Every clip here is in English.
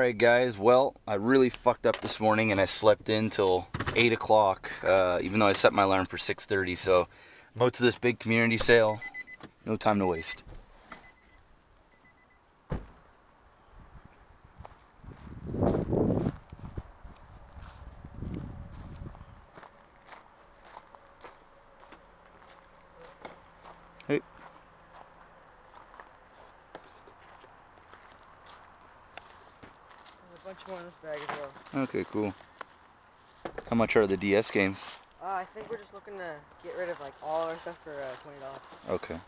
Alright guys, well, I really fucked up this morning and I slept in till 8 o'clock, even though I set my alarm for 6:30, so I'm out to this big community sale. No time to waste. Hey. There's a bunch more in this bag as well. Okay, cool. How much are the DS games? I think we're just looking to get rid of like all our stuff for $20. Okay.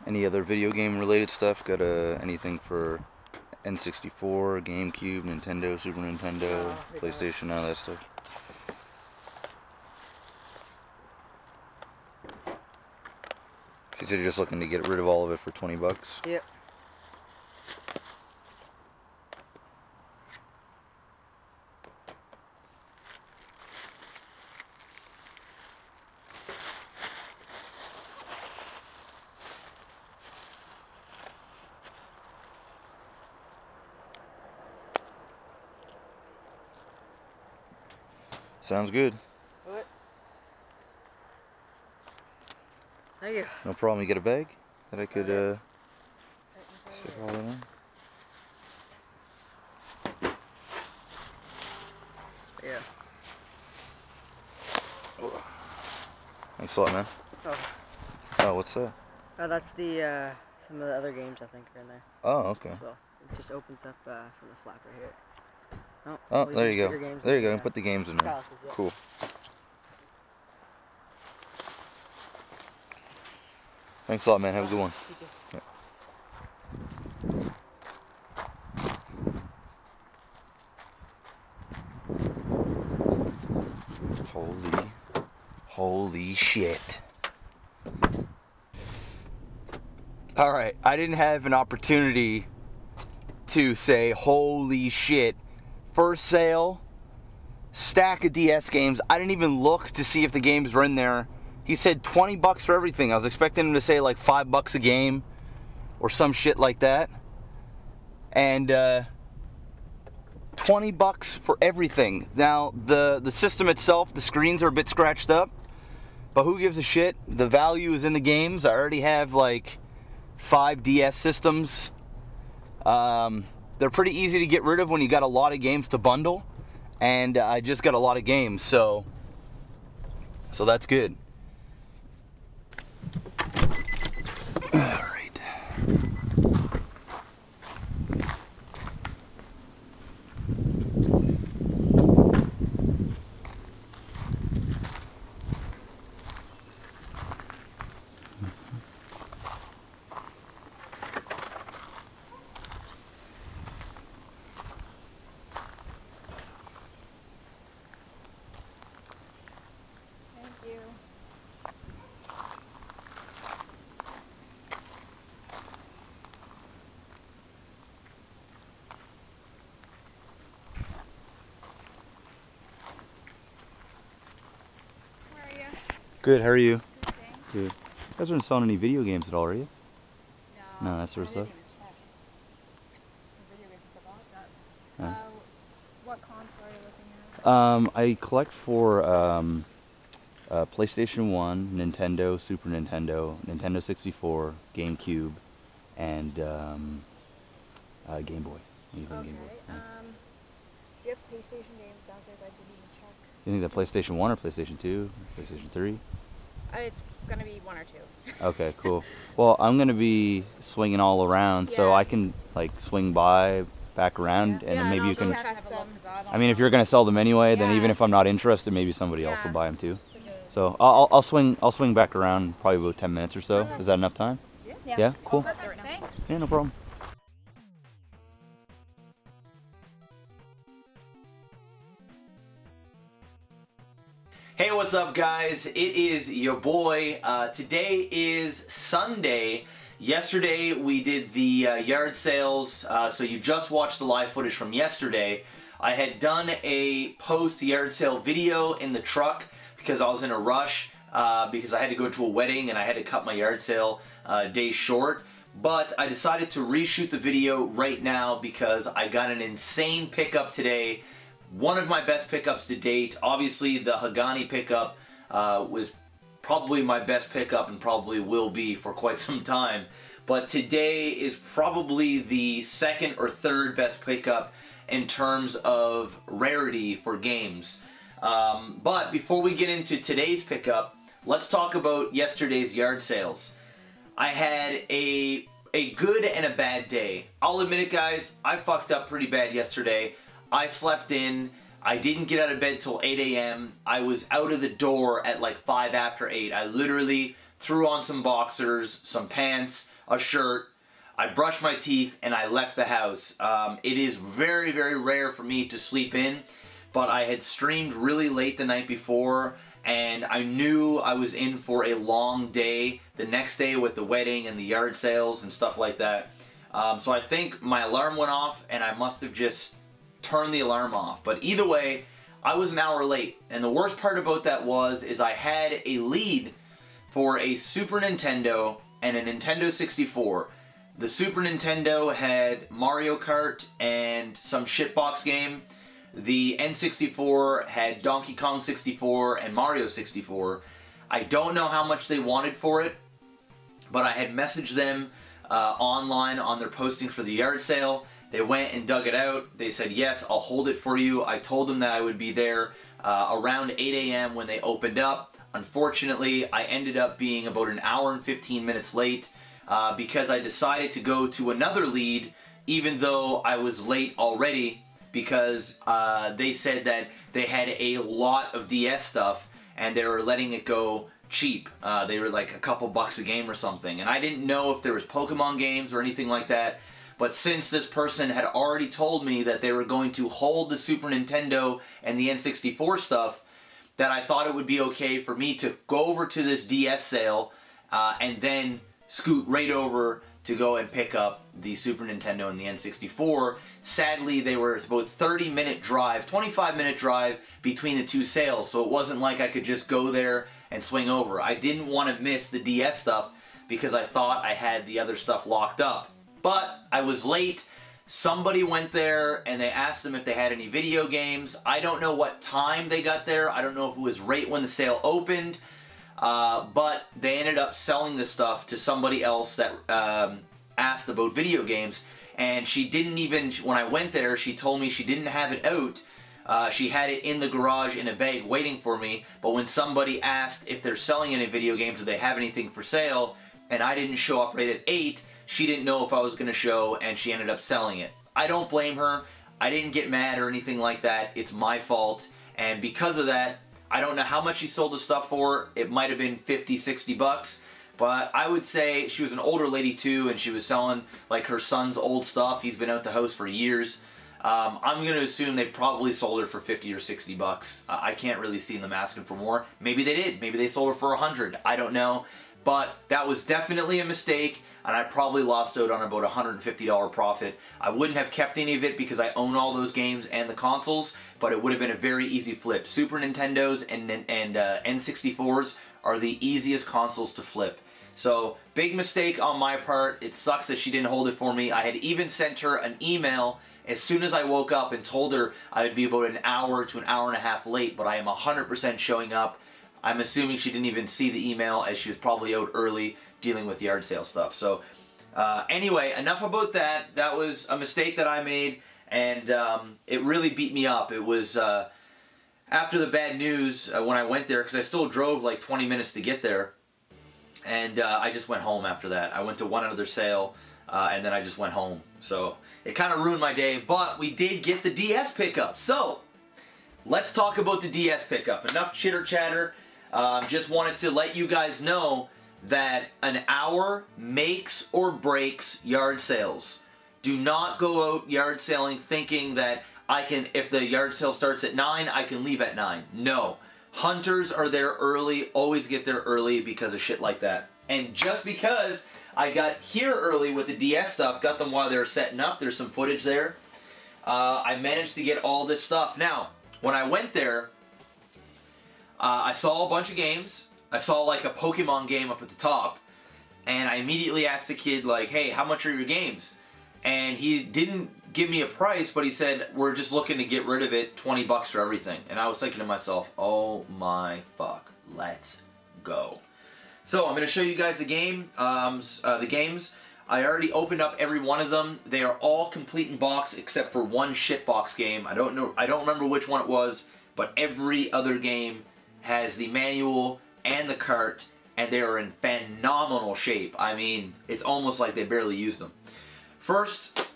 Any other video game related stuff? Got anything for N64, GameCube, Nintendo, Super Nintendo, PlayStation, all that stuff? So you said you're just looking to get rid of all of it for 20 bucks? Yep. Sounds good. What? Thank you. No problem. You get a bag that I could stick all that in? Yeah. Thanks a lot, man. Oh, what's that? Oh, that's the some of the other games I think are in there. Oh, okay. As well. It just opens up from the flap right here. Oh, there you go. There you go. Yeah. Put the games in there. Chalices, yeah. Cool. Thanks a lot, man. Have a good one. You too. Yeah. Holy shit. Alright, I didn't have an opportunity to say holy shit. First sale, stack of DS games. I didn't even look to see if the games were in there. He said 20 bucks for everything. I was expecting him to say like 5 bucks a game or some shit like that. And 20 bucks for everything. Now, the system itself, the screens are a bit scratched up, but who gives a shit? The value is in the games. I already have like 5 DS systems. They're pretty easy to get rid of when you got a lot of games to bundle, and I just got a lot of games, so that's good. All right. Good, how are you? Good. You guys aren't selling any video games at all, are you? No, that sort of stuff? What console are you looking at? I collect for PlayStation 1, Nintendo, Super Nintendo, Nintendo 64, GameCube, and Game Boy. Anything Okay. Game Boy. Yeah. You have PlayStation games downstairs, I didn't even check. You think that PlayStation 1 or PlayStation 2, PlayStation 3? It's gonna be 1 or 2. Okay, cool. Well, I'm gonna be swinging all around, so I can like swing by, back around, and then maybe you can. I mean, if you're gonna sell them anyway, then even if I'm not interested, maybe somebody else will buy them too. So I'll swing back around probably about 10 minutes or so. Is that enough time? Yeah. Yeah. Cool. Perfect. Thanks. Yeah, no problem. Hey, what's up guys? It is your boy. Today is Sunday. Yesterday we did the yard sales, so you just watched the live footage from yesterday. I had done a post yard sale video in the truck because I was in a rush. because I had to go to a wedding and I had to cut my yard sale day short. But I decided to reshoot the video right now because I got an insane pickup today. One of my best pickups to date. Obviously the Hagani pickup was probably my best pickup and probably will be for quite some time. But today is probably the second or third best pickup in terms of rarity for games. But before we get into today's pickup, let's talk about yesterday's yard sales. I had a good and a bad day. I'll admit it, guys, I fucked up pretty bad yesterday. I slept in. I didn't get out of bed till 8 a.m. I was out of the door at like 5 after 8. I literally threw on some boxers, some pants, a shirt. I brushed my teeth and I left the house. It is very, very rare for me to sleep in, but I had streamed really late the night before and I knew I was in for a long day the next day with the wedding and the yard sales and stuff like that. So I think my alarm went off and I must have just turned the alarm off. But either way, I was an hour late. And the worst part about that is I had a lead for a Super Nintendo and a Nintendo 64. The Super Nintendo had Mario Kart and some shitbox game. The N64 had Donkey Kong 64 and Mario 64. I don't know how much they wanted for it, but I had messaged them online on their posting for the yard sale. They went and dug it out. They said, yes, I'll hold it for you. I told them that I would be there around 8 a.m. when they opened up. Unfortunately, I ended up being about an hour and 15 minutes late because I decided to go to another lead even though I was late already, because they said that they had a lot of DS stuff and they were letting it go cheap. They were like a couple bucks a game or something. And I didn't know if there was Pokemon games or anything like that. But since this person had already told me that they were going to hold the Super Nintendo and the N64 stuff, that I thought it would be okay for me to go over to this DS sale and then scoot right over to go and pick up the Super Nintendo and the N64. Sadly, they were about 30-minute drive, 25-minute drive between the two sales, so it wasn't like I could just go there and swing over. I didn't want to miss the DS stuff because I thought I had the other stuff locked up. But I was late. Somebody went there and they asked them if they had any video games. I don't know what time they got there. I don't know if it was right when the sale opened. But they ended up selling this stuff to somebody else that asked about video games. And she didn't even, when I went there, she told me she didn't have it out. She had it in the garage in a bag waiting for me. But when somebody asked if they're selling any video games or they have anything for sale, and I didn't show up right at 8, she didn't know if I was going to show, and she ended up selling it. I don't blame her. I didn't get mad or anything like that. It's my fault. And because of that, I don't know how much she sold the stuff for. It might have been 50, 60 bucks. But I would say she was an older lady too, and she was selling like her son's old stuff. He's been out the house for years. I'm going to assume they probably sold her for 50 or 60 bucks. I can't really see them asking for more. Maybe they did. Maybe they sold her for 100. I don't know. But that was definitely a mistake, and I probably lost out on about a $150 profit. I wouldn't have kept any of it because I own all those games and the consoles, but it would have been a very easy flip. Super Nintendos and N64s are the easiest consoles to flip. So, big mistake on my part. It sucks that she didn't hold it for me. I had even sent her an email as soon as I woke up and told her I would be about an hour to an hour and a half late, but I am 100% showing up. I'm assuming she didn't even see the email as she was probably out early dealing with yard sale stuff. So anyway, enough about that. That was a mistake that I made, and it really beat me up. It was after the bad news when I went there, because I still drove like 20 minutes to get there, and I just went home after that. I went to one other sale, and then I just went home. So it kind of ruined my day, but we did get the DS pickup. So let's talk about the DS pickup. Enough chitter chatter. Just wanted to let you guys know that an hour makes or breaks yard sales. Do not go out yard selling thinking that if the yard sale starts at 9, I can leave at 9. No. Hunters are there early, always get there early because of shit like that. And just because I got here early with the DS stuff, got them while they were setting up, there's some footage there, I managed to get all this stuff. Now, when I went there, I saw a bunch of games. I saw like a Pokemon game up at the top, and I immediately asked the kid like, hey, how much are your games? And he didn't give me a price, but he said, we're just looking to get rid of it, 20 bucks for everything. And I was thinking to myself, oh my fuck, let's go. So I'm going to show you guys the games. I already opened up every one of them. They are all complete in box except for one shitbox game. I don't remember which one it was, but every other game has the manual and the cart, and they are in phenomenal shape. I mean, it's almost like they barely used them. First,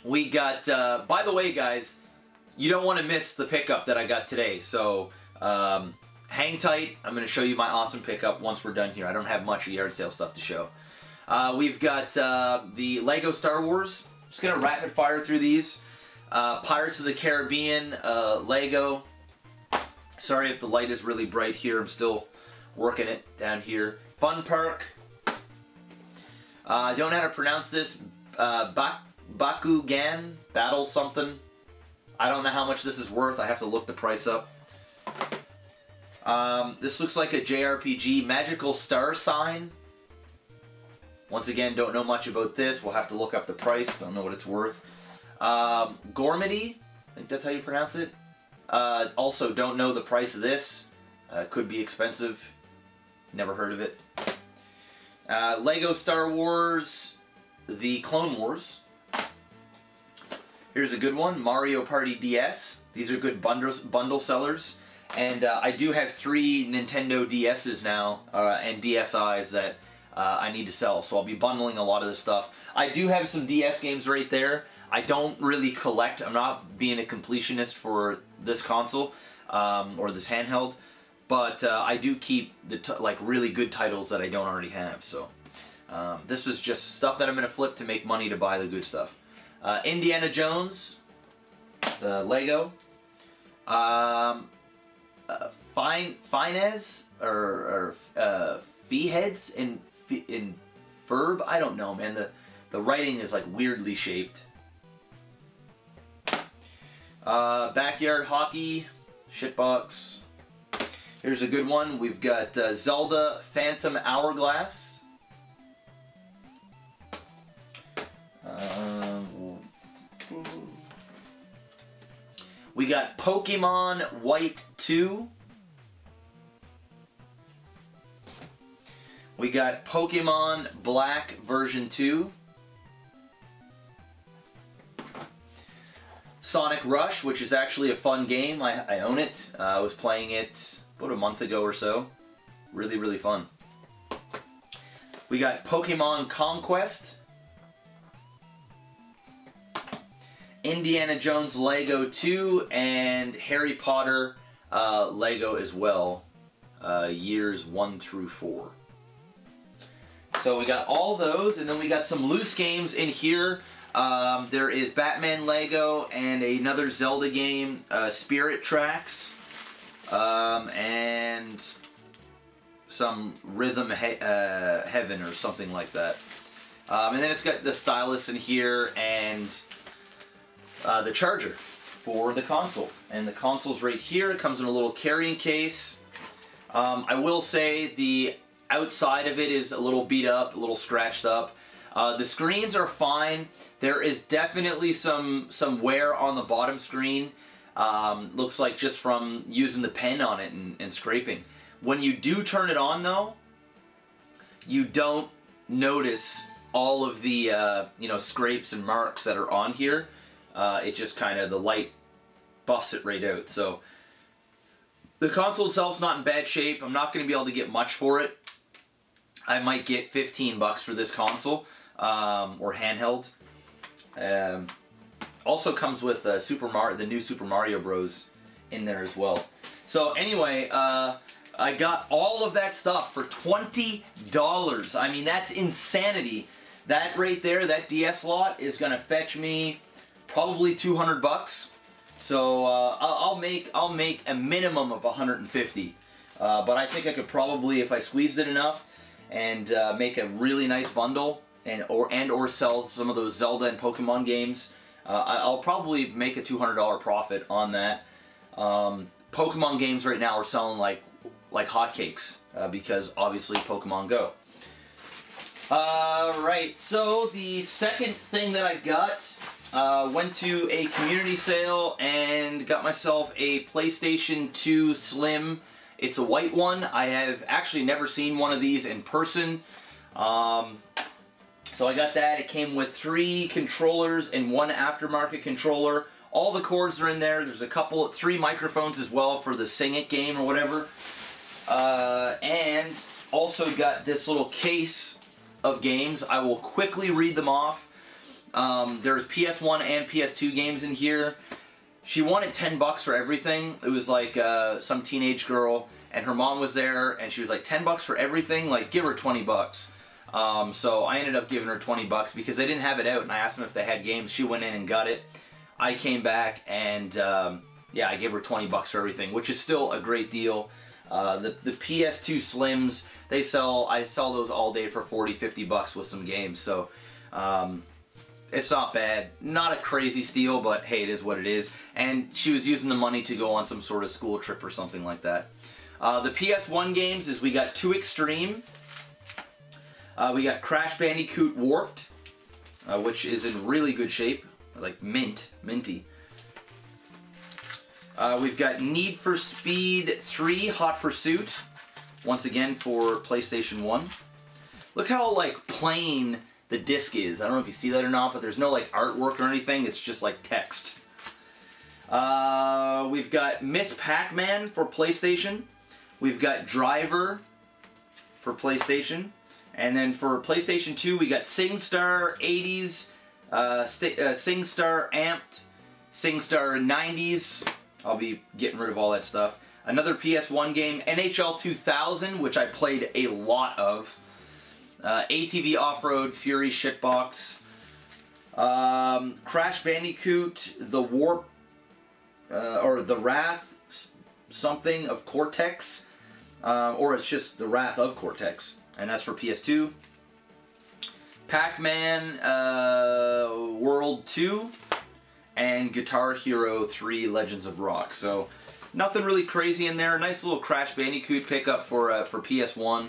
we got, by the way guys, you don't want to miss the pickup that I got today, so hang tight. I'm going to show you my awesome pickup once we're done here. I don't have much yard sale stuff to show. We've got the Lego Star Wars. Just going to rapid fire through these. Pirates of the Caribbean, Lego. Sorry if the light is really bright here. I'm still working it down here. Fun Park. I don't know how to pronounce this. Bakugan, Battle something. I don't know how much this is worth. I have to look the price up. This looks like a JRPG. Magical Star Sign. Once again, don't know much about this. We'll have to look up the price. Don't know what it's worth. Gormity. I think that's how you pronounce it. Also, don't know the price of this. Could be expensive. Never heard of it. Lego Star Wars, the Clone Wars. Here's a good one, Mario Party DS. These are good bundle sellers. And I do have 3 Nintendo DS's now, and DSi's that I need to sell. So I'll be bundling a lot of this stuff. I do have some DS games right there. I don't really collect. I'm not being a completionist for this console, or this handheld. But I do keep the like really good titles that I don't already have. So this is just stuff that I'm going to flip to make money to buy the good stuff. Indiana Jones, the Lego. Finez or Feeheads in Verb. I don't know, man. The writing is like weirdly shaped. Backyard Hockey, shitbox. Here's a good one. We've got Zelda Phantom Hourglass. We got Pokemon White 2. We got Pokemon Black version 2. Sonic Rush, which is actually a fun game. I own it. I was playing it about a month ago or so. Really, really fun. We got Pokemon Conquest. Indiana Jones Lego 2 and Harry Potter Lego as well. Years 1 through 4. So we got all those, and then we got some loose games in here. There is Batman Lego and another Zelda game, Spirit Tracks, and some Rhythm Heaven or something like that. And then it's got the stylus in here and the charger for the console. And the console's right here. It comes in a little carrying case. I will say the outside of it is a little beat up, a little scratched up. The screens are fine. There is definitely some wear on the bottom screen. Looks like just from using the pen on it and scraping. When you do turn it on though, you don't notice all of the you know, scrapes and marks that are on here. It just kind of, the light buffs it right out. So the console itself's not in bad shape. I'm not going to be able to get much for it. I might get 15 bucks for this console, or handheld. Also comes with the new Super Mario Bros. In there as well. So anyway, I got all of that stuff for $20. I mean, that's insanity. That right there, that DS lot is gonna fetch me probably 200 bucks. So I'll make a minimum of 150. But I think I could probably, if I squeezed it enough, and make a really nice bundle, or sell some of those Zelda and Pokemon games, I'll probably make a $200 profit on that. Pokemon games right now are selling like hotcakes. because obviously Pokemon Go. Right, so the second thing that I got, went to a community sale and got myself a PlayStation 2 Slim. It's a white one. I have actually never seen one of these in person. So I got that. It came with 3 controllers and 1 aftermarket controller. All the cords are in there. There's a couple, 3 microphones as well for the Sing It game or whatever. And also got this little case of games. I will quickly read them off. There's PS1 and PS2 games in here. She wanted 10 bucks for everything. It was like some teenage girl, and her mom was there, and she was like, 10 bucks for everything? Like, give her 20 bucks. So I ended up giving her 20 bucks because they didn't have it out, and I asked them if they had games. She went in and got it. I came back, and yeah, I gave her 20 bucks for everything, which is still a great deal. The PS2 Slims, I sell those all day for 40, 50 bucks with some games, so it's not bad. Not a crazy steal, but hey, it is what it is. And she was using the money to go on some sort of school trip or something like that. The PS1 games is we got 2 Extreme. We got Crash Bandicoot Warped, which is in really good shape, like minty. We've got Need for Speed 3 Hot Pursuit, once again for PlayStation 1. Look how like plain the disc is. I don't know if you see that or not, but there's no like artwork or anything. It's just like text. We've got Miss Pac-Man for PlayStation. We've got Driver for PlayStation. And then for PlayStation 2, we got SingStar 80s, SingStar Amped, SingStar 90s. I'll be getting rid of all that stuff. Another PS1 game, NHL 2000, which I played a lot of. ATV Off-Road, Fury Shitbox. Crash Bandicoot, The Warp, or The Wrath, something of Cortex. Or it's just The Wrath of Cortex. And that's for PS2. Pac-Man World 2. And Guitar Hero 3 Legends of Rock. So nothing really crazy in there. Nice little Crash Bandicoot pickup for PS1.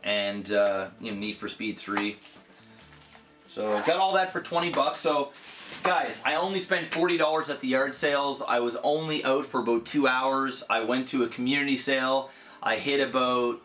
And you know, Need for Speed 3. So got all that for 20 bucks. So guys, I only spent $40 at the yard sales. I was only out for about 2 hours. I went to a community sale. I hit about,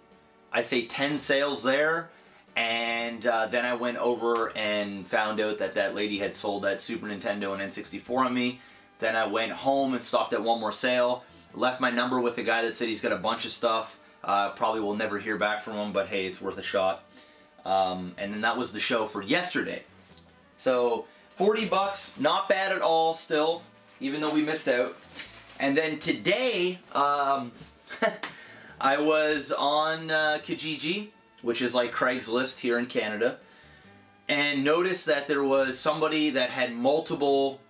I say 10 sales there. And then I went over and found out that that lady had sold that Super Nintendo and N64 on me. Then I went home and stopped at one more sale. Left my number with the guy that said he's got a bunch of stuff. Probably will never hear back from him, but hey, it's worth a shot. And then that was the show for yesterday. So 40 bucks, not bad at all still, even though we missed out. And then today, I was on Kijiji, which is like Craigslist here in Canada, and noticed that there was somebody that had multiple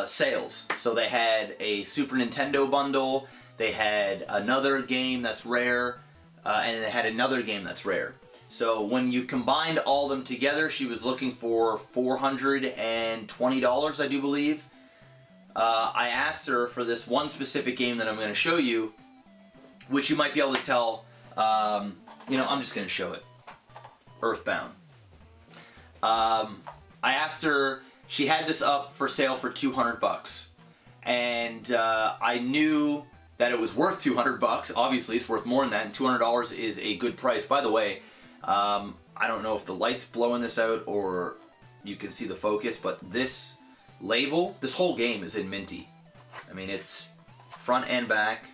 sales. So they had a Super Nintendo bundle, they had another game that's rare, and they had another game that's rare. So when you combined all of them together, she was looking for $420, I do believe. I asked her for this one specific game that I'm going to show you, which you might be able to tell, you know, I'm just going to show it. Earthbound. I asked her, she had this up for sale for 200 bucks. And I knew that it was worth 200 bucks. Obviously, it's worth more than that, and $200 is a good price. By the way, I don't know if the light's blowing this out or you can see the focus, but this label, this whole game is in minty. I mean, it's front and back,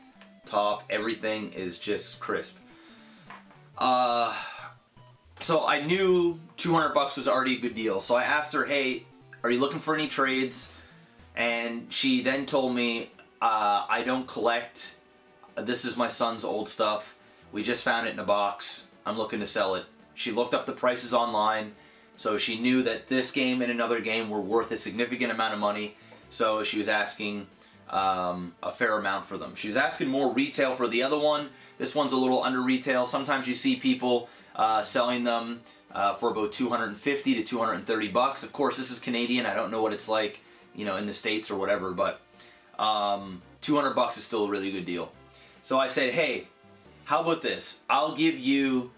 top, everything is just crisp. So I knew 200 bucks was already a good deal. So I asked her, hey, are you looking for any trades? And she then told me, I don't collect. This is my son's old stuff. We just found it in a box. I'm looking to sell it. She looked up the prices online, so she knew that this game and another game were worth a significant amount of money. So she was asking a fair amount for them. She was asking more retail for the other one. This one's a little under retail. Sometimes you see people selling them for about 250 to 230 bucks. Of course, this is Canadian. I don't know what it's like, you know, in the States or whatever, but 200 bucks is still a really good deal. So I said, hey, how about this? I'll give you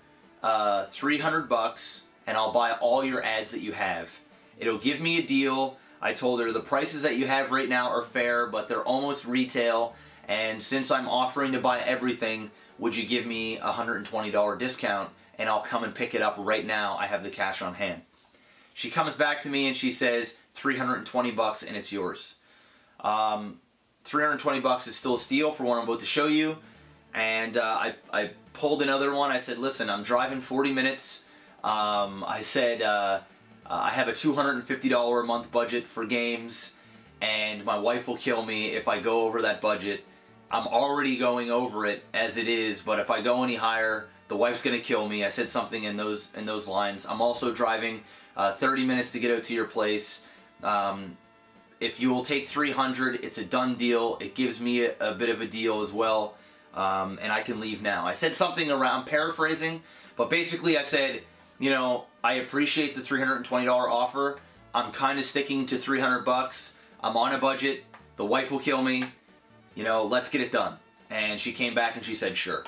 300 bucks and I'll buy all your ads that you have. It'll give me a deal. I told her the prices that you have right now are fair, but they're almost retail, and since I'm offering to buy everything, would you give me a $120 discount, and I'll come and pick it up right now. I have the cash on hand. She comes back to me and she says, 320 bucks and it's yours. 320 bucks is still a steal for what I'm about to show you. And I pulled another one. I said, listen, I'm driving 40 minutes. I said, I have a $250 a month budget for games, and my wife will kill me if I go over that budget. I'm already going over it as it is, but if I go any higher, the wife's gonna kill me. I said something in those lines. I'm also driving 30 minutes to get out to your place. If you will take 300, it's a done deal. It gives me a bit of a deal as well, and I can leave now. I said something around, paraphrasing, but basically I said, you know, I appreciate the $320 offer. I'm kind of sticking to 300 bucks. I'm on a budget. The wife will kill me. You know, let's get it done. And she came back and she said, sure,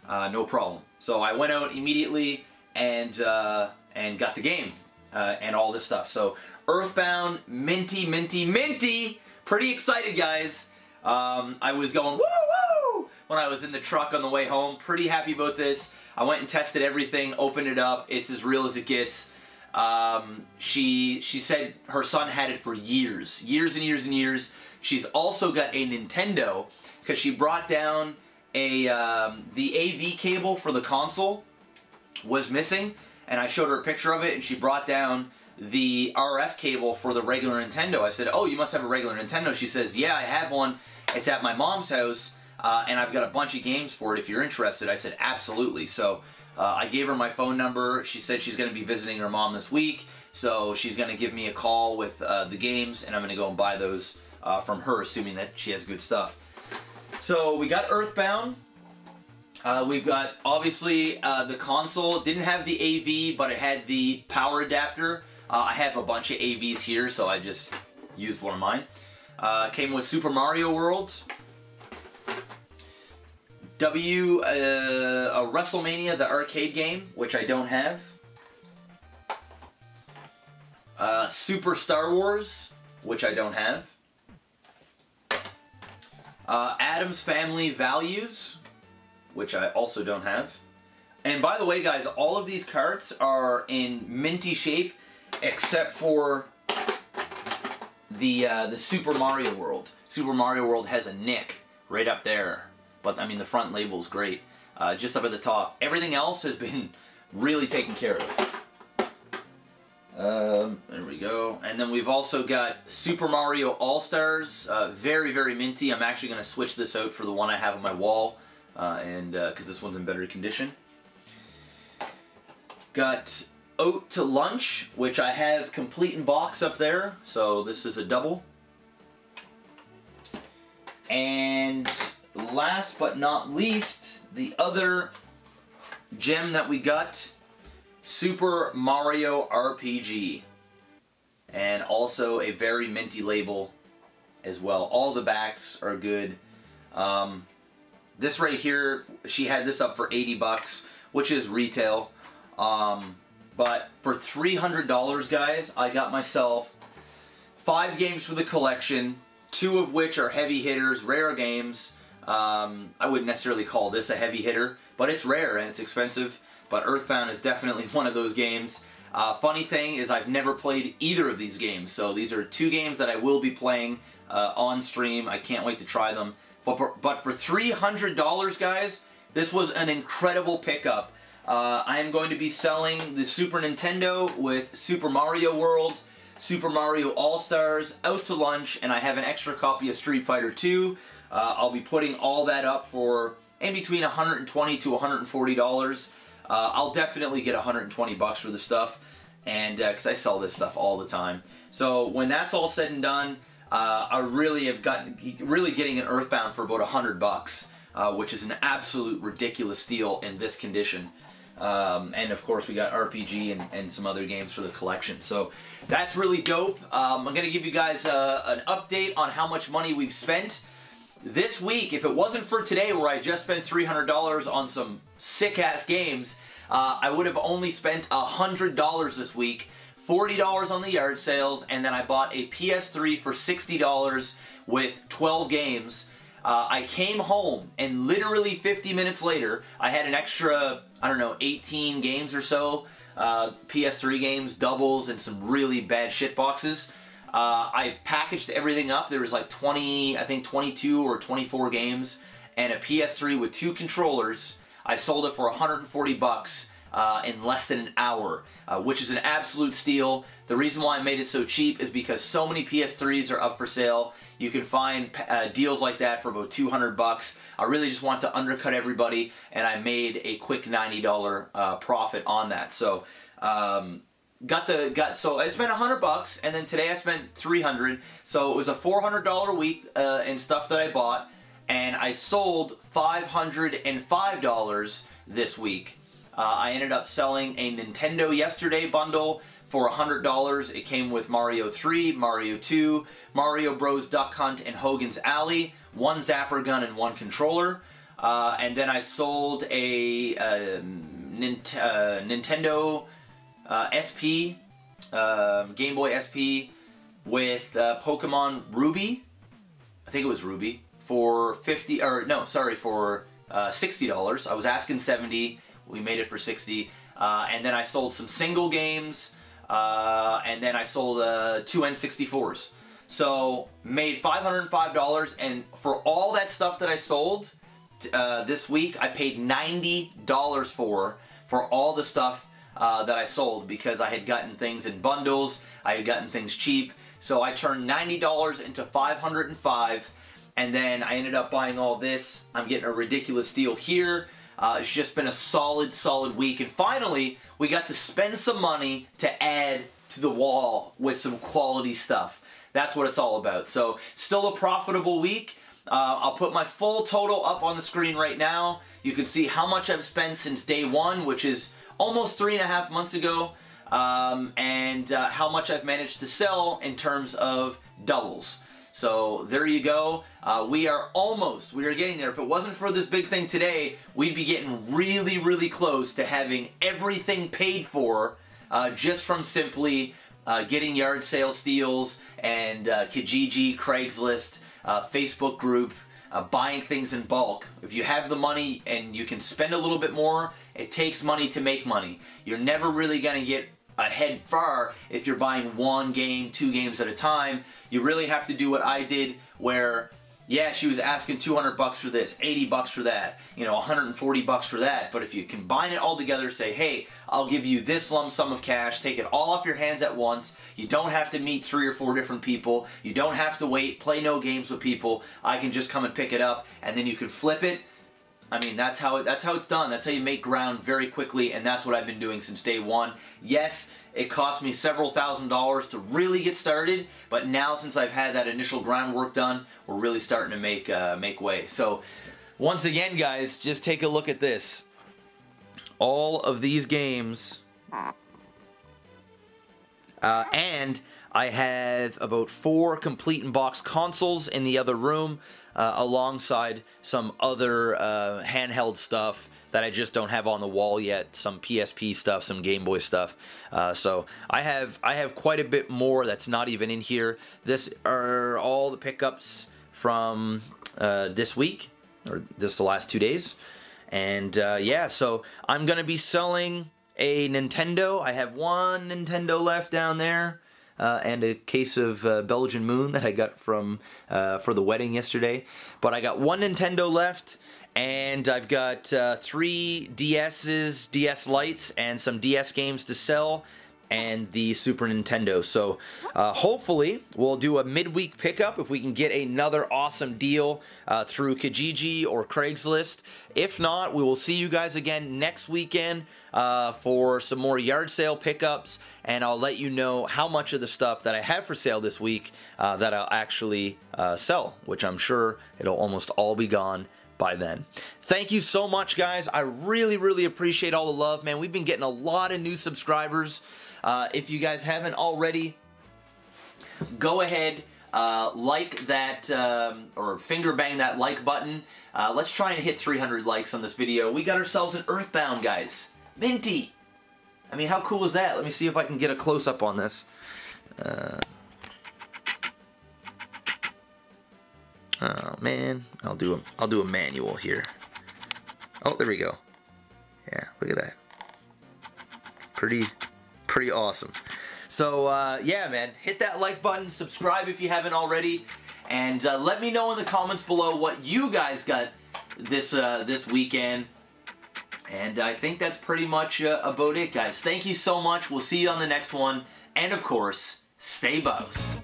no problem. So I went out immediately and got the game and all this stuff. So Earthbound, minty, minty, minty. Pretty excited, guys. I was going woo woo when I was in the truck on the way home. Pretty happy about this. I went and tested everything, opened it up. It's as real as it gets. She said her son had it for years and years and years. She's also got a Nintendo because she brought down the AV cable for the console was missing, and I showed her a picture of it, and she brought down the RF cable for the regular Nintendo. I said, oh, you must have a regular Nintendo. She says, yeah, I have one. It's at my mom's house, and I've got a bunch of games for it if you're interested. I said, absolutely. So I gave her my phone number. She said she's going to be visiting her mom this week, so she's going to give me a call with the games, and I'm going to go and buy those from her, assuming that she has good stuff. So we got Earthbound. We've got, obviously, the console. It didn't have the AV, but it had the power adapter. I have a bunch of AVs here, so I just used one of mine. Came with Super Mario World. A WrestleMania, the arcade game, which I don't have. Super Star Wars, which I don't have. Addams Family Values, which I also don't have. And by the way, guys, all of these carts are in minty shape, except for the Super Mario World. Super Mario World has a nick right up there, but I mean the front label's great. Just up at the top. Everything else has been really taken care of. There we go. And then we've also got Super Mario All-Stars. Very, very minty. I'm actually going to switch this out for the one I have on my wall, because this one's in better condition. Got Out to Lunch, which I have complete in box up there. So this is a double. And last but not least, the other gem that we got, Super Mario RPG, and also a very minty label as well. All the backs are good. This right here, she had this up for 80 bucks, which is retail. But for $300, guys, I got myself 5 games for the collection, 2 of which are heavy hitters, rare games. I wouldn't necessarily call this a heavy hitter, but it's rare and it's expensive. But Earthbound is definitely one of those games. Funny thing is I've never played either of these games, so these are 2 games that I will be playing on stream. I can't wait to try them. But for $300, guys, this was an incredible pickup. I am going to be selling the Super Nintendo with Super Mario World, Super Mario All-Stars, Out to Lunch, and I have an extra copy of Street Fighter 2. I'll be putting all that up for in between $120 to $140. I'll definitely get 120 bucks for the stuff, and because I sell this stuff all the time. So when that's all said and done, I really have getting an Earthbound for about 100 bucks, which is an absolute ridiculous steal in this condition. And of course we got RPG and some other games for the collection. So that's really dope. I'm going to give you guys an update on how much money we've spent. this week, if it wasn't for today where I just spent $300 on some sick-ass games, I would have only spent $100 this week, $40 on the yard sales, and then I bought a PS3 for $60 with 12 games. I came home, and literally 50 minutes later, I had an extra, I don't know, 18 games or so, PS3 games, doubles, and some really bad shit boxes. I packaged everything up. There was like 20, I think 22 or 24 games, and a PS3 with 2 controllers. I sold it for 140 bucks in less than an hour, which is an absolute steal. The reason why I made it so cheap is because so many PS3s are up for sale. You can find deals like that for about 200 bucks. I really just want to undercut everybody, and I made a quick $90 profit on that. So, so I spent 100 bucks, and then today I spent 300. So it was a $400 week in stuff that I bought, and I sold $505 this week. I ended up selling a Nintendo Yesterday bundle for $100. It came with Mario 3, Mario 2, Mario Bros. Duck Hunt, and Hogan's Alley, 1 zapper gun and 1 controller. And then I sold a Nintendo SP, Game Boy SP with Pokemon Ruby, I think it was Ruby, for $60. I was asking $70. We made it for $60. And then I sold some single games, and then I sold 2 N64s. So made $505, and for all that stuff that I sold this week, I paid $90 for all the stuff that I sold, because I had gotten things in bundles, I had gotten things cheap. So I turned $90 into $505, and then I ended up buying all this. I'm getting a ridiculous deal here. It's just been a solid week, and finally we got to spend some money to add to the wall with some quality stuff. That's what it's all about. So still a profitable week. I'll put my full total up on the screen right now. You can see how much I've spent since day one, which is almost 3.5 months ago, and how much I've managed to sell in terms of doubles. So there you go. We are getting there. If it wasn't for this big thing today, we'd be getting really close to having everything paid for just from simply getting yard sale steals and Kijiji, Craigslist, Facebook group, buying things in bulk. If you have the money and you can spend a little bit more, it takes money to make money. You're never really going to get ahead far if you're buying 1 game, 2 games at a time. You really have to do what I did, where, yeah, she was asking 200 bucks for this, 80 bucks for that, you know, 140 bucks for that. But if you combine it all together, say, hey, I'll give you this lump sum of cash, take it all off your hands at once. You don't have to meet 3 or 4 different people. You don't have to wait, play no games with people. I can just come and pick it up, and then you can flip it. I mean, that's how it's done. That's how you make ground very quickly, and that's what I've been doing since day one. Yes, it cost me several $1,000s to really get started, but now since I've had that initial groundwork done, we're really starting to make way. So, once again, guys, just take a look at this. All of these games, and I have about 4 complete in box consoles in the other room, alongside some other handheld stuff that I just don't have on the wall yet. Some PSP stuff, some Game Boy stuff. So I have quite a bit more that's not even in here. This are all the pickups from this week, or just the last 2 days. And yeah, so I'm gonna be selling a Nintendo. I have 1 Nintendo left down there. And a case of Belgian Moon that I got from for the wedding yesterday. But I got 1 Nintendo left, and I've got 3 DS's, DS Lites, and some DS games to sell, and the Super Nintendo. So hopefully we'll do a midweek pickup if we can get another awesome deal through Kijiji or Craigslist. If not, we will see you guys again next weekend for some more yard sale pickups, and I'll let you know how much of the stuff that I have for sale this week that I'll actually sell, which I'm sure it'll almost all be gone by then. Thank you so much, guys. I really appreciate all the love, man. We've been getting a lot of new subscribers. If you guys haven't already, go ahead, like that, or finger bang that like button. Let's try and hit 300 likes on this video. We got ourselves an Earthbound, guys. Minty! I mean, how cool is that? Let me see if I can get a close-up on this. Oh man, I'll do a manual here. Oh, there we go. Yeah, look at that. Pretty awesome. So yeah, man, hit that like button, subscribe if you haven't already, and let me know in the comments below what you guys got this weekend. And I think that's pretty much about it, guys. Thank you so much. We'll see you on the next one, and of course, stay bows.